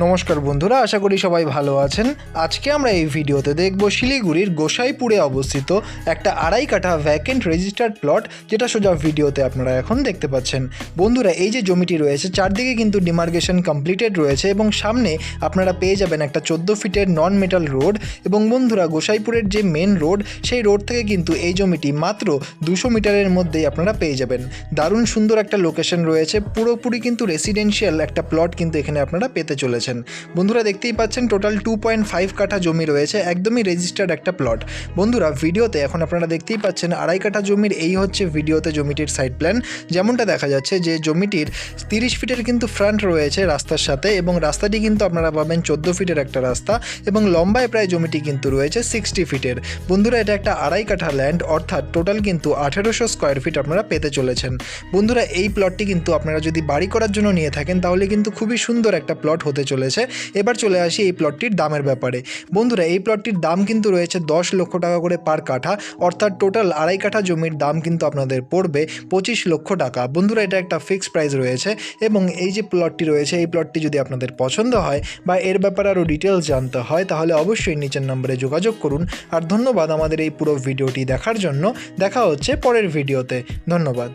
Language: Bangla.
নমস্কার বন্ধুরা, আশা করি সবাই ভালো আছেন। আজকে আমরা এই ভিডিওতে দেখব শিলিগুড়ির গোসাইপুরে অবস্থিত একটা 2.5 কাঠা ভ্যাকেন্ট রেজিস্টার্ড প্লট, যেটা সোজা ভিডিওতে আপনারা এখন দেখতে পাচ্ছেন। বন্ধুরা, এই যে জমিটি রয়েছে চারদিকে কিন্তু ডিমার্কেশন কমপ্লিটেড রয়েছে এবং সামনে আপনারা পেয়ে যাবেন একটা 14 ফিটের নন মেটাল রোড। এবং বন্ধুরা, গোসাইপুরের যে মেন রোড, সেই রোড থেকে কিন্তু এই জমিটি মাত্র 200 মিটারের মধ্যেই আপনারা পেয়ে যাবেন। দারুণ সুন্দর একটা লোকেশন রয়েছে, পুরোপুরি কিন্তু রেসিডেন্সিয়াল একটা প্লট কিন্তু এখানে আপনারা পেতে চলেছেন। বন্ধুরা, দেখতেই পাচ্ছেন টোটাল 2.5 কাঠা জমি রয়েছে, একদমই রেজিস্টার্ড একটা প্লট। বন্ধুরা, ভিডিওতে এখন আপনারা দেখতেই পাচ্ছেন 2.5 কাঠা জমির এই হচ্ছে ভিডিওতে জমিটির সাইড প্ল্যান। যেমনটা দেখা যাচ্ছে যে জমিটির 30 ফিটের কিন্তু ফ্রন্ট রয়েছে রাস্তার সাথে, এবং রাস্তাটি কিন্তু আপনারা পাবেন 14 ফিটের একটা রাস্তা, এবং লম্বায় প্রায় জমিটি কিন্তু রয়েছে 60 ফিটের। বন্ধুরা, এটা একটা 2.5 কাঠা ল্যান্ড, অর্থাৎ টোটাল কিন্তু 1800 স্কোয়ার ফিট আপনারা পেতে চলেছেন। বন্ধুরা, এই প্লটটি কিন্তু আপনারা যদি বাড়ি করার জন্য নিয়ে থাকেন তাহলে কিন্তু খুবই সুন্দর একটা প্লট হতে চলেছে। এবার চলে আসি এই প্লটটির দামের ব্যাপারে। বন্ধুরা, এই প্লটটির দাম কিন্তু রয়েছে 10 লক্ষ টাকা করে পার কাঠা, অর্থাৎ টোটাল 2.5 কাঠা জমির দাম কিন্তু আপনাদের পড়বে 25 লক্ষ টাকা। বন্ধুরা, এটা একটা ফিক্সড প্রাইস রয়েছে, এবং এই যে প্লটটি রয়েছে এই প্লটটি যদি আপনাদের পছন্দ হয় বা এর ব্যাপারে আরও ডিটেলস জানতে হয় তাহলে অবশ্যই নিচের নম্বরে যোগাযোগ করুন। আর ধন্যবাদ আমাদের এই পুরো ভিডিওটি দেখার জন্য। দেখা হচ্ছে পরের ভিডিওতে। ধন্যবাদ।